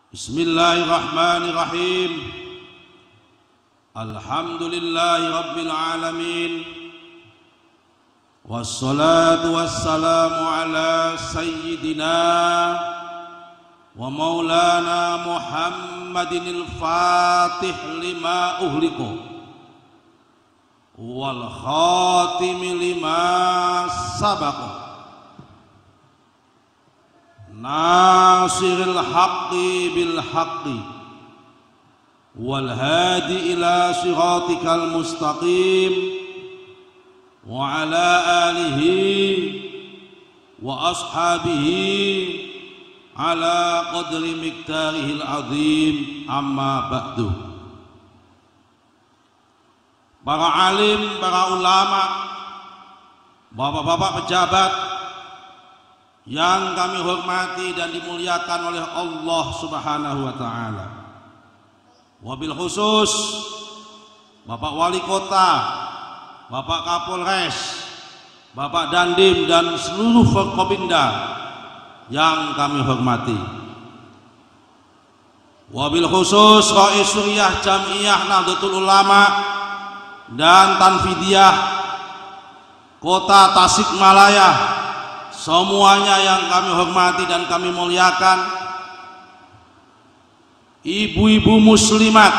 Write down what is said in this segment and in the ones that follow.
Bismillahirrahmanirrahim. Alhamdulillahi rabbil alamin. Wassalatu wassalamu ala sayyidina wa maulana Muhammadin al-fatih lima uhliku wal khatimi lima sabaku nasiril haqqi bil haqqi wal hadi ila siratikal mustaqim wa ala alihi wa ashabihi ala qadri miqdarihil azim, amma ba'du. Para alim, para ulama, bapak-bapak pejabat yang kami hormati dan dimuliakan oleh Allah Subhanahu wa ta'ala, wabil khusus Bapak Wali Kota, Bapak Kapolres, Bapak Dandim dan seluruh Forkopimda yang kami hormati, wabil khusus Rais Suriah Jam'iyah Nahdlatul Ulama dan Tanfidiyah Kota Tasikmalaya, semuanya yang kami hormati dan kami muliakan, ibu-ibu muslimat,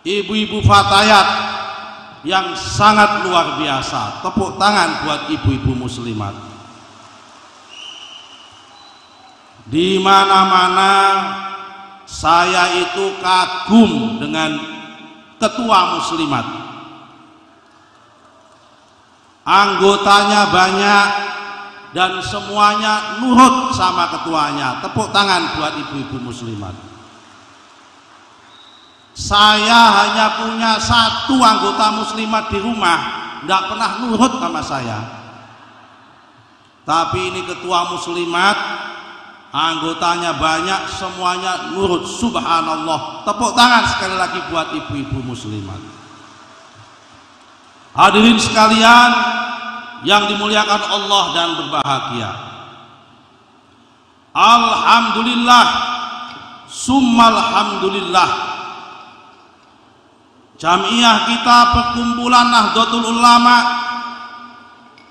ibu-ibu fatayat yang sangat luar biasa. Tepuk tangan buat ibu-ibu muslimat. Di mana-mana saya itu kagum dengan ketua muslimat. Anggotanya banyak dan semuanya nurut sama ketuanya. Tepuk tangan buat ibu-ibu muslimat. Saya hanya punya satu anggota muslimat di rumah, nggak pernah nurut sama saya. Tapi ini ketua muslimat, anggotanya banyak, semuanya nurut. Subhanallah. Tepuk tangan sekali lagi buat ibu-ibu muslimat. Hadirin sekalian yang dimuliakan Allah dan berbahagia, alhamdulillah summal alhamdulillah, Jam'iyah kita perkumpulan Nahdlatul Ulama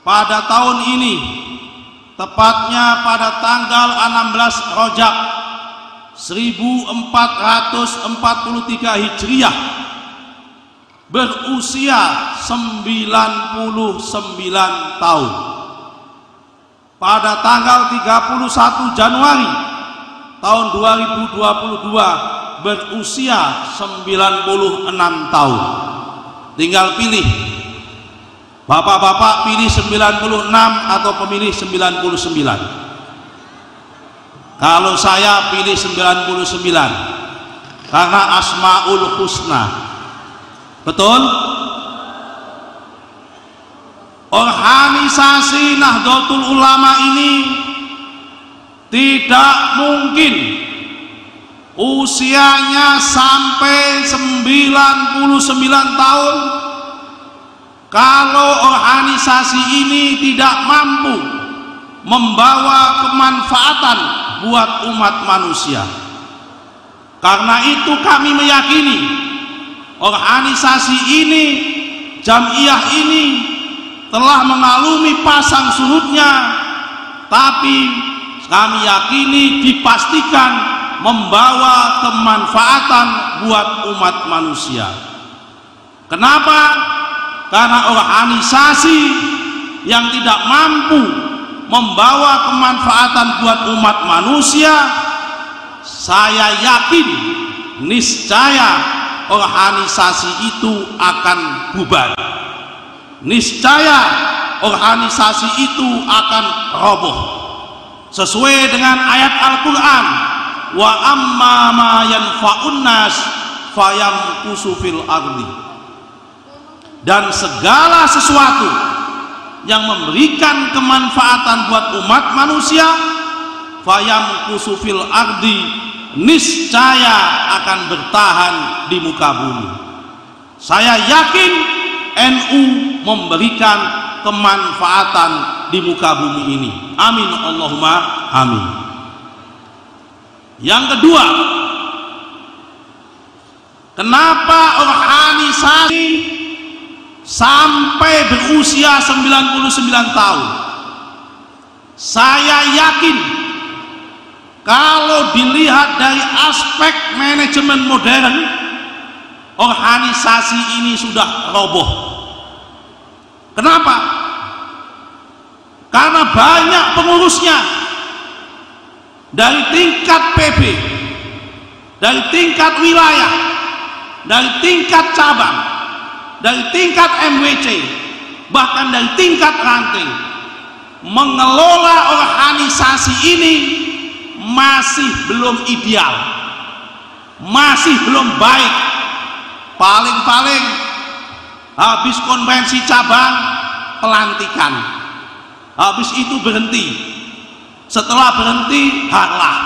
pada tahun ini, tepatnya pada tanggal 16 Rajab 1443 Hijriah, berusia 99 tahun. Pada tanggal 31 Januari tahun 2022 berusia 96 tahun. Tinggal pilih, bapak-bapak pilih 96 atau pemilih 99. Kalau saya pilih 99 karena Asmaul Husna. Betul? Organisasi Nahdlatul Ulama ini tidak mungkin usianya sampai 99 tahun kalau organisasi ini tidak mampu membawa kemanfaatan buat umat manusia. Karena itu kami meyakini organisasi ini, Jam'iyah ini telah mengalami pasang surutnya, tapi kami yakini dipastikan membawa kemanfaatan buat umat manusia. Kenapa? Karena organisasi yang tidak mampu membawa kemanfaatan buat umat manusia, saya yakin niscaya organisasi itu akan bubar. Niscaya organisasi itu akan roboh. Sesuai dengan ayat Al-Quran, wa amma ma yanfa'un nas fayamkusu fil ardi. Dan segala sesuatu yang memberikan kemanfaatan buat umat manusia, fayamkusu fil ardi, niscaya akan bertahan di muka bumi. Saya yakin NU memberikan kemanfaatan di muka bumi ini. Amin Allahumma amin. Yang kedua, kenapa organisasi sampai berusia 99 tahun? Saya yakin kalau dilihat dari aspek manajemen modern, organisasi ini sudah roboh. Kenapa? Karena banyak pengurusnya, dari tingkat PB, dari tingkat wilayah, dari tingkat cabang, dari tingkat MWC, bahkan dari tingkat ranting, mengelola organisasi ini masih belum ideal, masih belum baik. Paling-paling habis konvensi cabang pelantikan, habis itu berhenti, setelah berhenti harlah,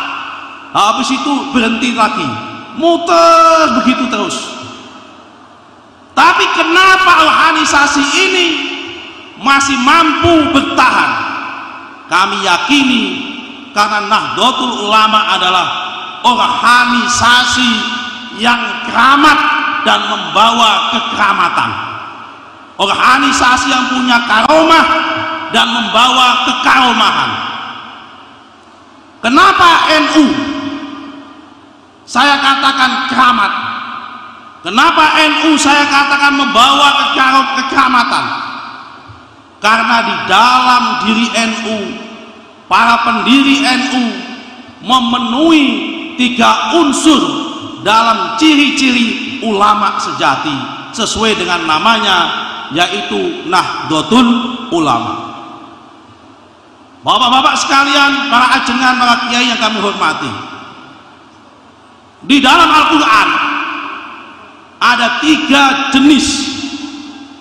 habis itu berhenti lagi, muter begitu terus. Tapi kenapa organisasi ini masih mampu bertahan? Kami yakini karena Nahdlatul Ulama adalah organisasi yang keramat dan membawa kekeramatan, organisasi yang punya karomah dan membawa kekaromahan. Kenapa NU saya katakan keramat? Kenapa NU saya katakan membawa kekeramatan? Karena di dalam diri NU, para pendiri NU memenuhi 3 unsur dalam ciri-ciri ulama sejati sesuai dengan namanya, yaitu Nahdlatul Ulama. Bapak-bapak sekalian, para ajengan, para kiai yang kami hormati, di dalam Al-Quran ada 3 jenis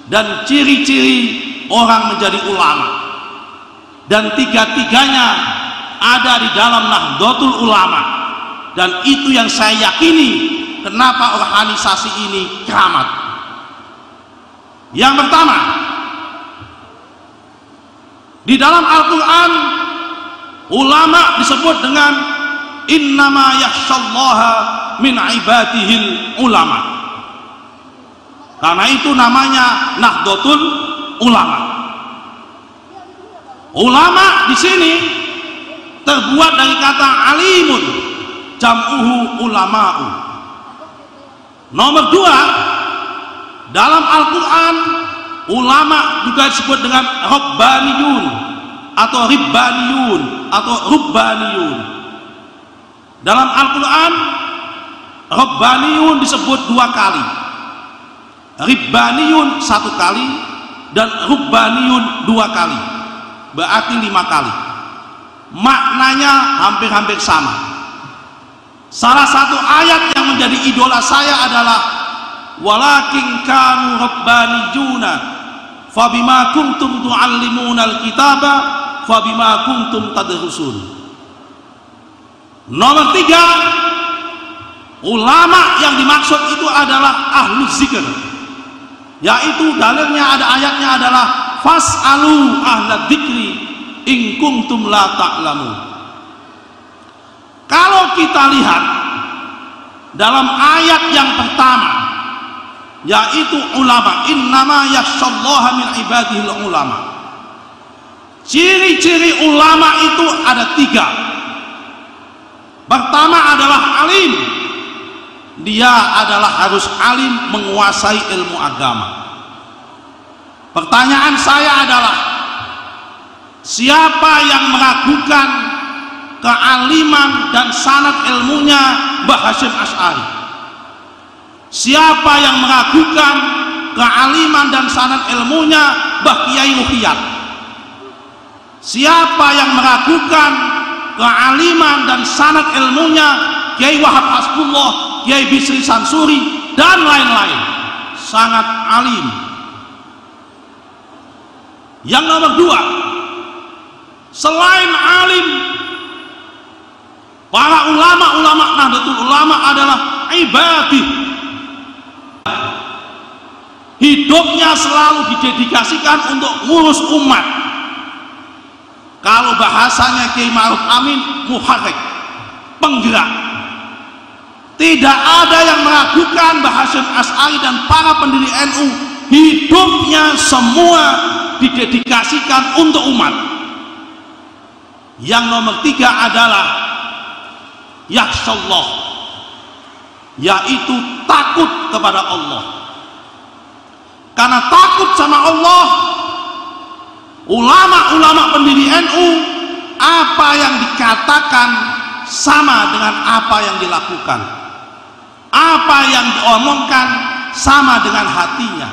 dan ciri-ciri orang menjadi ulama, dan 3-tiganya ada di dalam Nahdlatul Ulama. Dan itu yang saya yakini kenapa organisasi ini keramat. Yang pertama, di dalam Al-Quran ulama disebut dengan innama yakhsyallaha min ibadihil ulama. Karena itu namanya Nahdlatul Ulama. Ulama di sini terbuat dari kata alimun, jam'uhu ulama'u. Nomor 2, dalam Al-Quran ulama juga disebut dengan rabbaniyun atau ribbaniyun atau rubbaniyun. Dalam Al-Quran rabbaniyun disebut 2 kali, ribbaniyun 1 kali, dan rubbaniyun 2 kali, berarti 5 kali. Maknanya hampir-hampir sama. Salah satu ayat yang menjadi idola saya adalah walakin kanu rabbaniyuna fabima kuntum tuallimuna alkitaba fabima kuntum tadrusun. Nomor 3, ulama yang dimaksud itu adalah ahlu zikr, yaitu dalilnya ada ayatnya adalah fas'alu ahla dzikri in kuntum la ta'lamun. Kalau kita lihat dalam ayat yang pertama, yaitu ulama, innama yakhsyallaha min ibadihil ulama, ciri-ciri ulama itu ada 3. Pertama adalah alim, dia adalah harus alim, menguasai ilmu agama. Pertanyaan saya adalah, siapa yang meragukan kealiman dan sanad ilmunya Mbah Hasyim Asy'ari? Siapa yang meragukan kealiman dan sanad ilmunya Mbah Kiai Ruhiyat? Siapa yang meragukan kealiman dan sanad ilmunya Kiai Wahab Hasbullah, Kiai Bisri Sansuri, dan lain-lain? Sangat alim. Yang nomor 2, selain alim, para ulama-ulama Nahdlatul Ulama adalah ibadih. Hidupnya selalu didedikasikan untuk ngurus umat. Kalau bahasanya Kiai Ma'ruf Amin, muharrik, penggerak. Tidak ada yang meragukan Mbah Hasyim Asy'ari dan para pendiri NU, hidupnya semua didedikasikan untuk umat. Yang nomor 3 adalah yakhshallah, yaitu takut kepada Allah. Karena takut sama Allah, ulama-ulama pendiri NU, apa yang dikatakan sama dengan apa yang dilakukan, apa yang diomongkan sama dengan hatinya,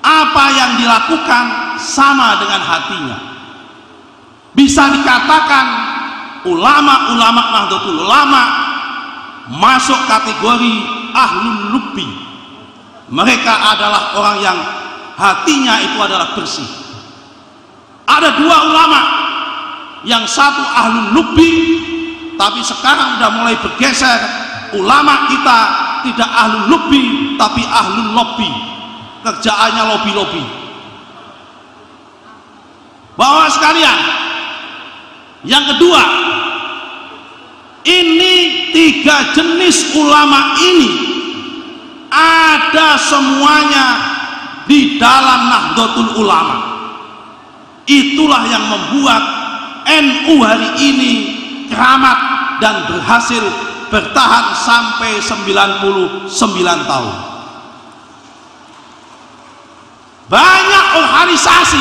apa yang dilakukan sama dengan hatinya. Bisa dikatakan ulama-ulama Nahdlatul Ulama masuk kategori ahlul lubbi. Mereka adalah orang yang hatinya itu adalah bersih. Ada 2 ulama, yang satu ahlul lubbi, tapi sekarang sudah mulai bergeser. Ulama kita tidak ahlul lubbi, tapi ahlul lobby. Kerjaannya lobby-lobby. Bapak sekalian, yang kedua, ini 3 jenis ulama ini ada semuanya di dalam Nahdlatul Ulama. Itulah yang membuat NU hari ini keramat dan berhasil bertahan sampai 99 tahun. Banyak organisasi,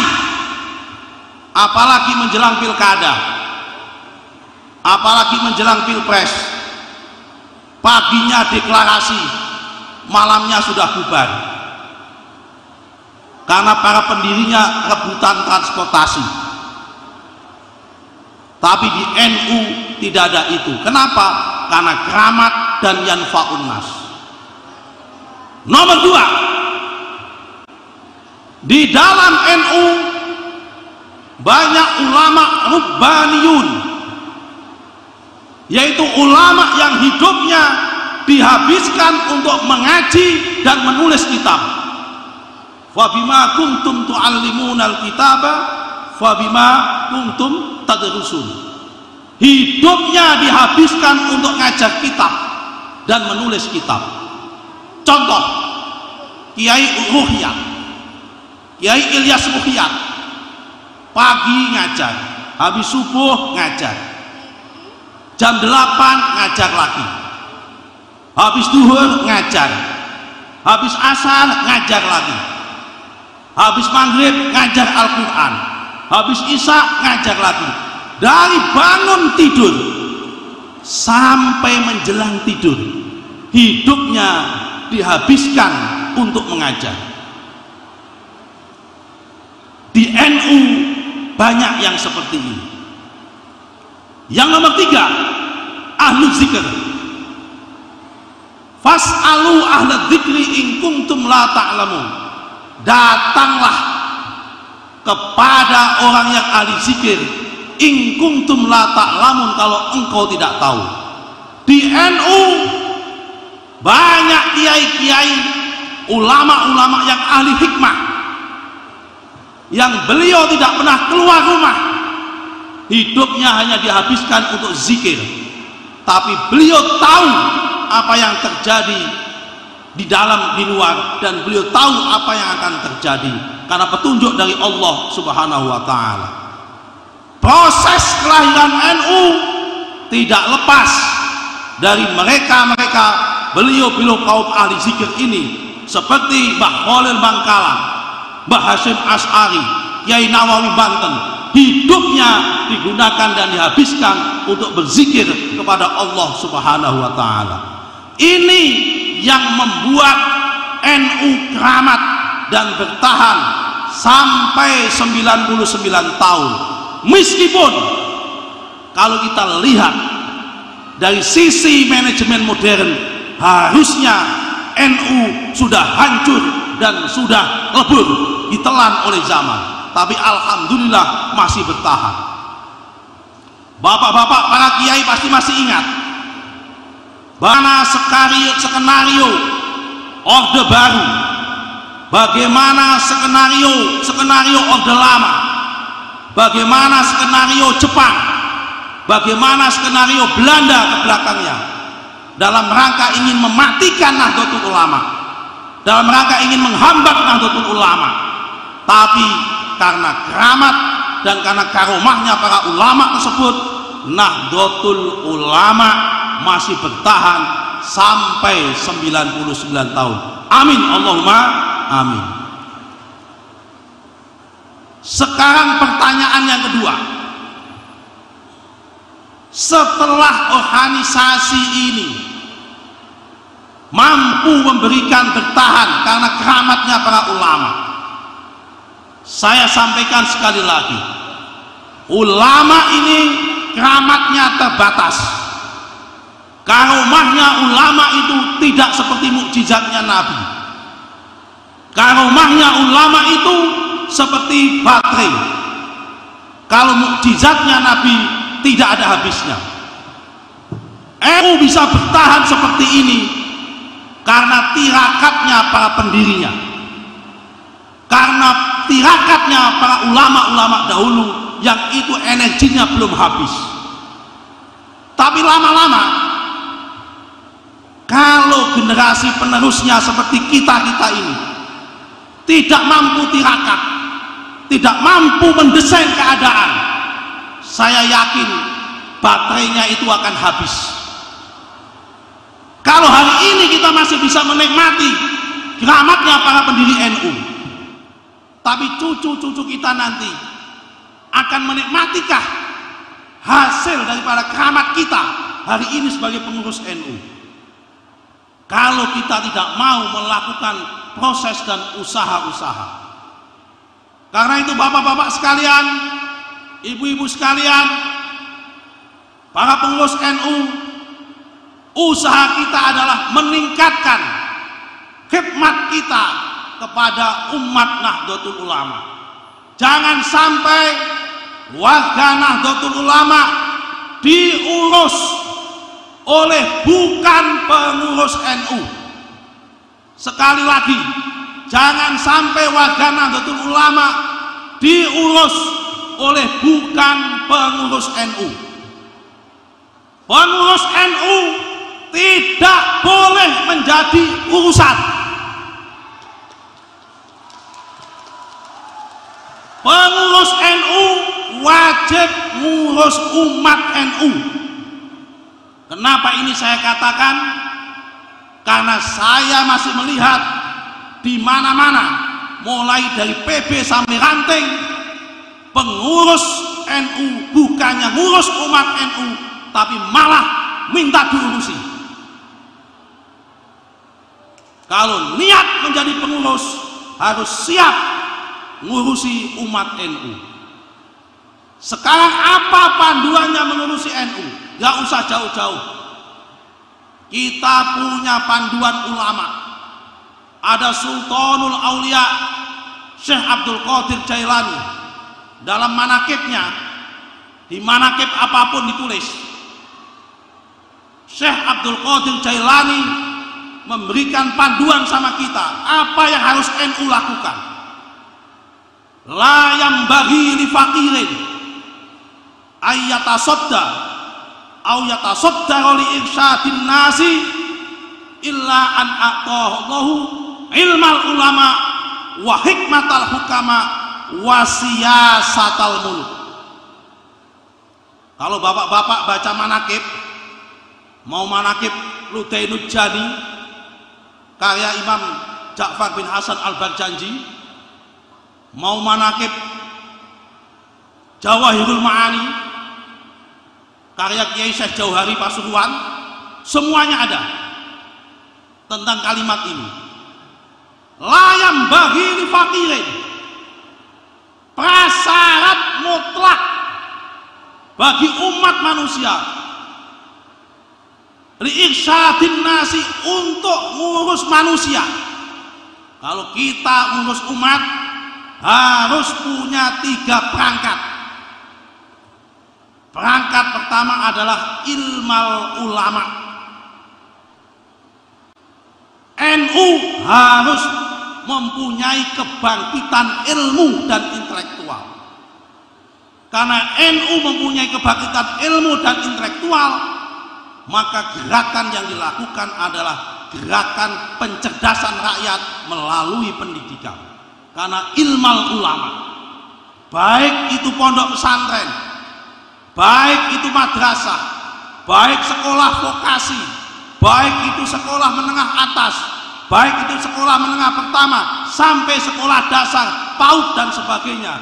apalagi menjelang pilkada, apalagi menjelang pilpres, paginya deklarasi, malamnya sudah bubar karena para pendirinya rebutan transportasi. Tapi di NU tidak ada itu. Kenapa? Karena keramat dan yanfa'un nas. Nomor 2, di dalam NU banyak ulama rubbaniyun, yaitu ulama yang hidupnya dihabiskan untuk mengaji dan menulis kitab. Wa bima kuntum tu'allimunal kitaba fa bima kuntum tadrusun. Hidupnya dihabiskan untuk ngajar kitab dan menulis kitab. Contoh, Kiai Ruhyat, Kiai Ilyas Ruhyat, pagi ngajar, habis subuh ngajar, jam 8 ngajar lagi, habis duhur ngajar, habis asar ngajar lagi, habis maghrib ngajar Al-Quran, habis isya ngajar lagi. Dari bangun tidur sampai menjelang tidur, hidupnya dihabiskan untuk mengajar. Di NU banyak yang seperti ini. Yang nomor 3, ahlu zikr. Fas'alu ahla dzikri in kuntum la ta'lamun. Datanglah kepada orang yang ahli zikir, in kuntum la ta'lamun, kalau engkau tidak tahu. Di NU banyak kiai-kiai, ulama-ulama yang ahli hikmah, yang beliau tidak pernah keluar rumah, hidupnya hanya dihabiskan untuk zikir, tapi beliau tahu apa yang terjadi di dalam, di luar, dan beliau tahu apa yang akan terjadi karena petunjuk dari Allah Subhanahu wa ta'ala. Proses kelahiran NU tidak lepas dari mereka-mereka, beliau-beliau kaum ahli zikir ini, seperti Mbah Khalil Bangkalan, Mbah Hasyim Asy'ari, Kiai Nawawi Banten. Hidupnya digunakan dan dihabiskan untuk berzikir kepada Allah Subhanahu wa ta'ala. Ini yang membuat NU keramat dan bertahan sampai 99 tahun. Meskipun kalau kita lihat dari sisi manajemen modern, harusnya NU sudah hancur dan sudah lebur, ditelan oleh zaman, tapi alhamdulillah masih bertahan. Bapak-bapak, para kiai pasti masih ingat bagaimana skenario Orde Baru, bagaimana skenario Orde Lama, bagaimana skenario Jepang, bagaimana skenario Belanda ke belakangnya dalam rangka ingin mematikan Nahdlatul Ulama, dalam rangka ingin menghambat Nahdlatul Ulama. Tapi karena keramat dan karena karomahnya para ulama tersebut, Nahdlatul Ulama masih bertahan sampai 99 tahun. Amin, Allahumma amin. Sekarang pertanyaan yang kedua, setelah organisasi ini mampu memberikan bertahan karena keramatnya para ulama, saya sampaikan sekali lagi, ulama ini keramatnya terbatas. Karomahnya ulama itu tidak seperti mukjizatnya Nabi. Karomahnya ulama itu seperti baterai. Kalau mukjizatnya Nabi tidak ada habisnya. NU bisa bertahan seperti ini karena tirakatnya para pendirinya, karena tirakatnya para ulama-ulama dahulu yang itu energinya belum habis. Tapi lama-lama kalau generasi penerusnya seperti kita-kita ini tidak mampu tirakat, tidak mampu mendesain keadaan, saya yakin baterainya itu akan habis. Kalau hari ini kita masih bisa menikmati keramatnya para pendiri NU, tapi cucu-cucu kita nanti akan menikmatikah hasil daripada keramat kita hari ini sebagai pengurus NU? Kalau kita tidak mau melakukan proses dan usaha-usaha. Karena itu bapak-bapak sekalian, ibu-ibu sekalian, para pengurus NU, usaha kita adalah meningkatkan khidmat kita kepada umat Nahdlatul Ulama. Jangan sampai warga Nahdlatul Ulama diurus oleh bukan pengurus NU. Sekali lagi, jangan sampai warga Nahdlatul Ulama diurus oleh bukan pengurus NU. Pengurus NU tidak boleh menjadi urusan. Pengurus NU wajib ngurus umat NU. Kenapa ini saya katakan? Karena saya masih melihat di mana-mana, mulai dari PB sampai ranting, pengurus NU bukannya ngurus umat NU, tapi malah minta diurusi. Kalau niat menjadi pengurus, harus siap ngurusi umat NU. Sekarang apa panduannya mengurusi NU? Gak usah jauh-jauh, kita punya panduan ulama. Ada Sultanul Aulia Syekh Abdul Qadir Jailani. Dalam manakibnya, di manakib apapun ditulis, Syekh Abdul Qadir Jailani memberikan panduan sama kita apa yang harus NU lakukan. La yambaghi li faqirin ayyatasadda au yatasaddaru li irsyadin nasi illa an a'tahu ilmal ulama wa hikmatal hukama wa siyasatal muluk. Kalau bapak-bapak baca manakib, mau manakib Ludainud Jani karya Imam Ja'far bin Hasan Al-Barjanji, mau manakib Jawahirul Ma'ani karya Kiai Syekh Jauhari Pasuruan, semuanya ada tentang kalimat ini. Layam bagi li fakirin, prasyarat mutlak bagi umat manusia, li irsyadin nasi, untuk ngurus manusia. Kalau kita ngurus umat harus punya 3 perangkat. Perangkat pertama adalah ilmal ulama. NU harus mempunyai kebangkitan ilmu dan intelektual. Karena NU mempunyai kebangkitan ilmu dan intelektual, maka gerakan yang dilakukan adalah gerakan pencerdasan rakyat melalui pendidikan. Karena ilmal ulama, baik itu pondok pesantren, baik itu madrasah, baik sekolah vokasi, baik itu sekolah menengah atas, baik itu sekolah menengah pertama sampai sekolah dasar, PAUD dan sebagainya,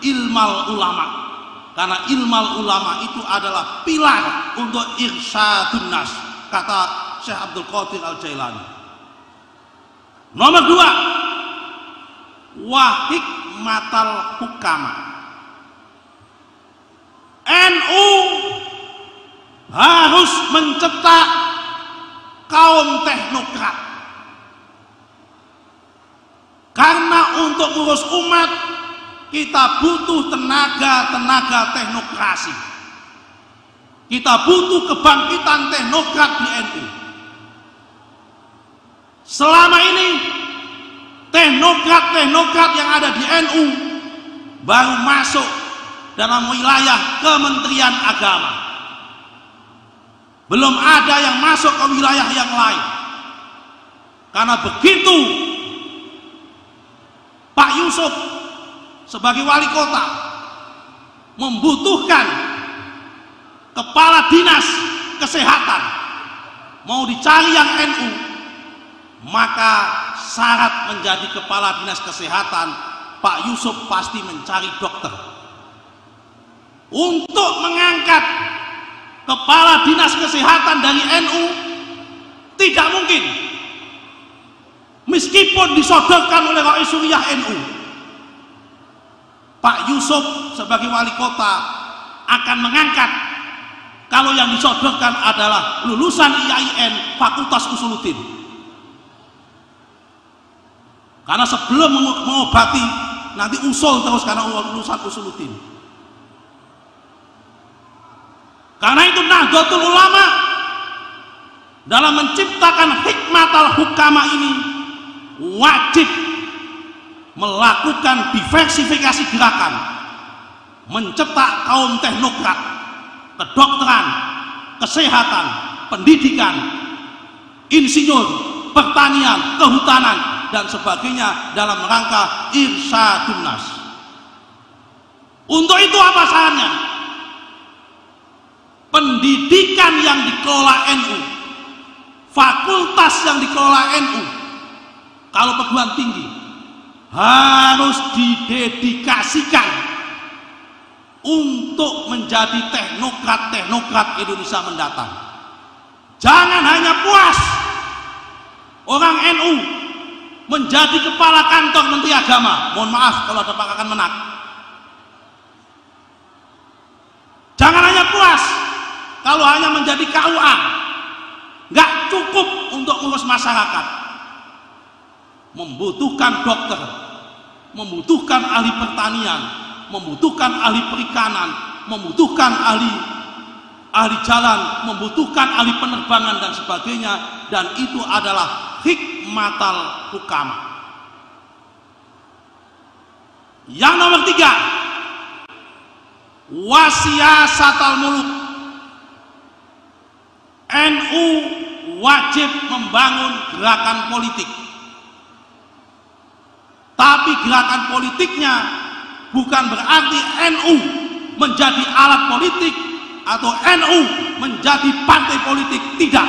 ilmal ulama. Karena ilmal ulama itu adalah pilar untuk irsyadun nas, kata Syekh Abdul Qadir Al-Jailani. Nomor 2, wahik matal hukama. NU harus mencetak kaum teknokrat. Karena untuk ngurus umat kita butuh tenaga teknokrasi. Kita butuh kebangkitan teknokrat di NU. Selama ini teknokrat yang ada di NU baru masuk dalam wilayah Kementerian Agama. Belum ada yang masuk ke wilayah yang lain. Karena begitu Pak Yusuf sebagai wali kota membutuhkan kepala dinas kesehatan, mau dicari yang NU, maka syarat menjadi kepala dinas kesehatan Pak Yusuf pasti mencari dokter. Untuk mengangkat kepala dinas kesehatan dari NU tidak mungkin meskipun disodorkan oleh Rais Suriah NU. Pak Yusuf sebagai wali kota akan mengangkat kalau yang disodorkan adalah lulusan IAIN Fakultas Usuluddin. Karena sebelum mengobati nanti usul terus karena lulusan Usuluddin. Karena itu Nahdlatul Ulama dalam menciptakan hikmatul hukama ini wajib melakukan diversifikasi gerakan, mencetak kaum teknokrat, kedokteran, kesehatan, pendidikan, insinyur, pertanian, kehutanan, dan sebagainya dalam rangka irsyadun nas. Untuk itu apa syaratnya? Pendidikan yang dikelola NU, fakultas yang dikelola NU, kalau perguruan tinggi harus didedikasikan untuk menjadi teknokrat Indonesia mendatang. Jangan hanya puas orang NU menjadi kepala kantor Menteri Agama, mohon maaf kalau ada pangkakan menak. Jangan hanya puas kalau hanya menjadi KUA, nggak cukup untuk ngurus masyarakat. Membutuhkan dokter, membutuhkan ahli pertanian, membutuhkan ahli perikanan, membutuhkan ahli jalan, membutuhkan ahli penerbangan dan sebagainya, dan itu adalah hikmatul hukama. Yang nomor 3, wasiyasatul muluk. NU wajib membangun gerakan politik. Tapi gerakan politiknya bukan berarti NU menjadi alat politik atau NU menjadi partai politik, tidak.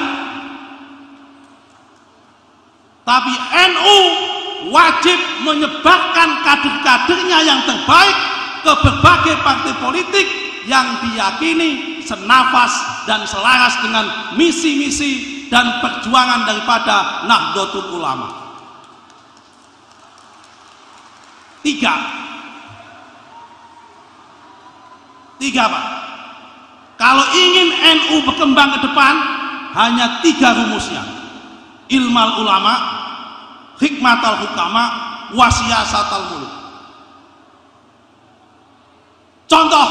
Tapi NU wajib menyebarkan kader-kadernya yang terbaik ke berbagai partai politik yang diyakini senafas dan selaras dengan misi-misi dan perjuangan daripada Nahdlatul Ulama. 3 Pak, kalau ingin NU berkembang ke depan hanya 3 rumusnya: ilmal ulama, hikmatul hukama, wasiyasatul muluk. Contoh,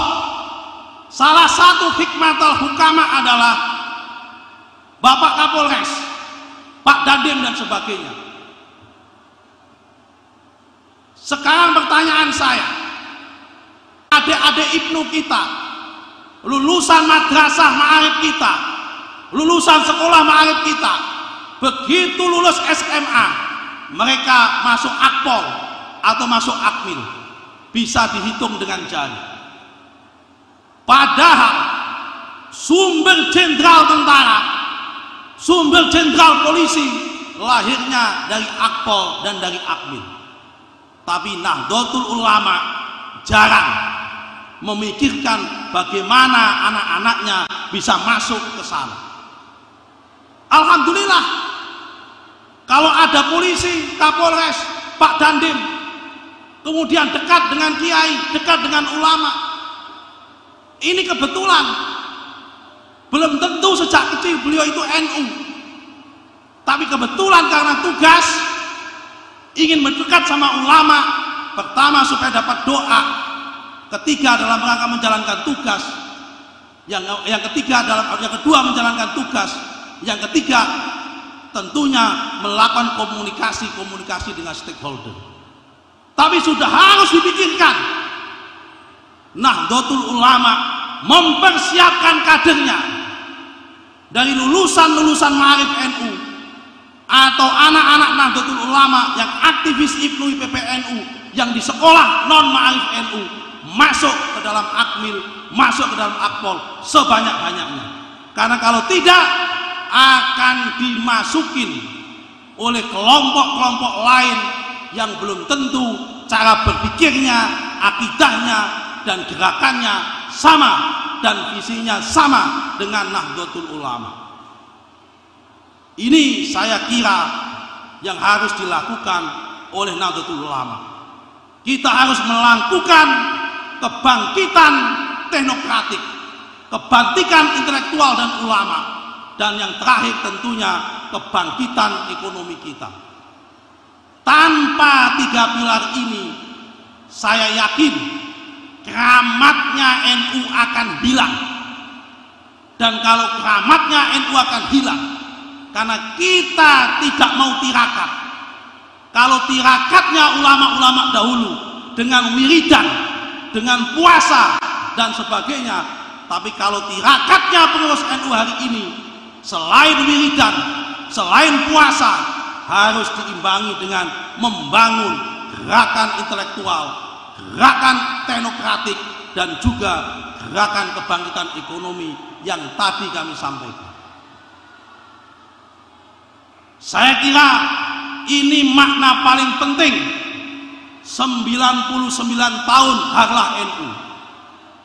salah satu hikmatul hukama adalah Bapak Kapolres, Pak Dandim dan sebagainya. Sekarang pertanyaan saya, adik-adik Ibnu kita, lulusan madrasah ma'arif kita, lulusan sekolah ma'arif kita, begitu lulus SMA mereka masuk Akpol atau masuk Akmil, bisa dihitung dengan jari. Padahal sumber jenderal tentara, sumber jenderal polisi lahirnya dari Akpol dan dari Akmil. Tapi Nahdlatul Ulama jarang memikirkan bagaimana anak-anaknya bisa masuk ke sana. Alhamdulillah, kalau ada polisi, Kapolres, Pak Dandim, kemudian dekat dengan kiai, dekat dengan ulama, ini kebetulan. Belum tentu sejak kecil beliau itu NU, tapi kebetulan karena tugas ingin mendekat sama ulama, pertama supaya dapat doa, ketiga dalam rangka menjalankan tugas, yang kedua menjalankan tugas, yang ketiga tentunya melakukan komunikasi dengan stakeholder. Tapi sudah harus dipikirkan, Nahdlatul Ulama mempersiapkan kadernya dari lulusan-lulusan Ma'arif NU atau anak-anak Nahdlatul Ulama yang aktivis Ibnu IPPNU yang di sekolah non Ma'arif NU masuk ke dalam Akmil, masuk ke dalam Akpol sebanyak-banyaknya. Karena kalau tidak akan dimasukin oleh kelompok-kelompok lain yang belum tentu cara berpikirnya, akidahnya dan gerakannya sama dan visinya sama dengan Nahdlatul Ulama. Ini saya kira yang harus dilakukan oleh Nahdlatul Ulama. Kita harus melakukan kebangkitan teknokratik, kebangkitan intelektual dan ulama, dan yang terakhir tentunya kebangkitan ekonomi kita. Tanpa tiga pilar ini, saya yakin keramatnya NU akan hilang. Dan kalau keramatnya NU akan hilang karena kita tidak mau tirakat. Kalau tirakatnya ulama-ulama dahulu dengan wiridan, dengan puasa dan sebagainya, tapi kalau tirakatnya pengurus NU hari ini selain wiridan, selain puasa, harus diimbangi dengan membangun gerakan intelektual, gerakan teknokratik, dan juga gerakan kebangkitan ekonomi yang tadi kami sampaikan. Saya kira ini makna paling penting 99 tahun Harlah NU.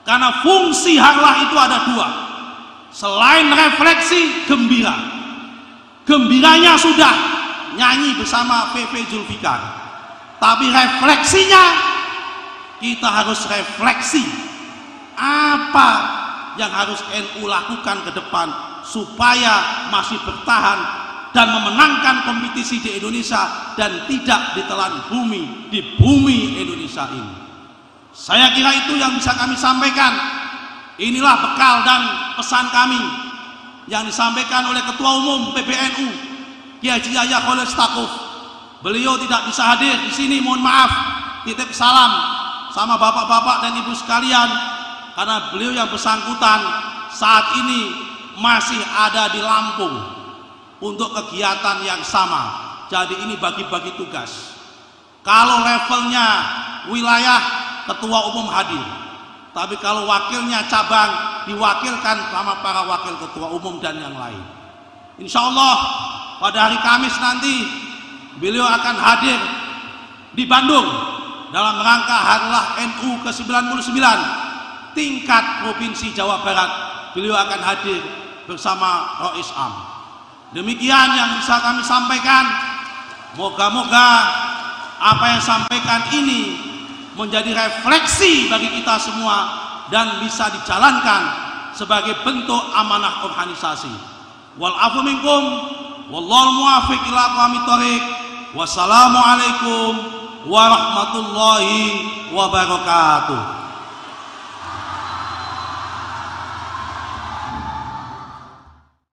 Karena fungsi Harlah itu ada dua. Selain refleksi, gembira. Gembiranya sudah nyanyi bersama VV Zulfikar. Tapi refleksinya, kita harus refleksi apa yang harus NU lakukan ke depan supaya masih bertahan dan memenangkan kompetisi di Indonesia dan tidak ditelan bumi di bumi Indonesia ini. Saya kira itu yang bisa kami sampaikan. Inilah bekal dan pesan kami yang disampaikan oleh Ketua Umum PBNU Kiai Haji Yahya Khalil Stakuf. Beliau tidak bisa hadir di sini, mohon maaf. Titip salam sama bapak-bapak dan ibu sekalian, karena beliau yang bersangkutan saat ini masih ada di Lampung untuk kegiatan yang sama. Jadi ini bagi-bagi tugas. Kalau levelnya wilayah, ketua umum hadir, tapi kalau wakilnya cabang diwakilkan sama para wakil ketua umum dan yang lain. Insya Allah pada hari Kamis nanti beliau akan hadir di Bandung dalam rangka Harlah NU ke-99 tingkat Provinsi Jawa Barat. Beliau akan hadir bersama Rois Am. Demikian yang bisa kami sampaikan. Moga-moga apa yang sampaikan ini menjadi refleksi bagi kita semua dan bisa dijalankan sebagai bentuk amanah organisasi. Wal-afu minkum, wallahul muwaffiq ila aqwamit thoriq. Wassalamualaikum warahmatullahi wabarakatuh.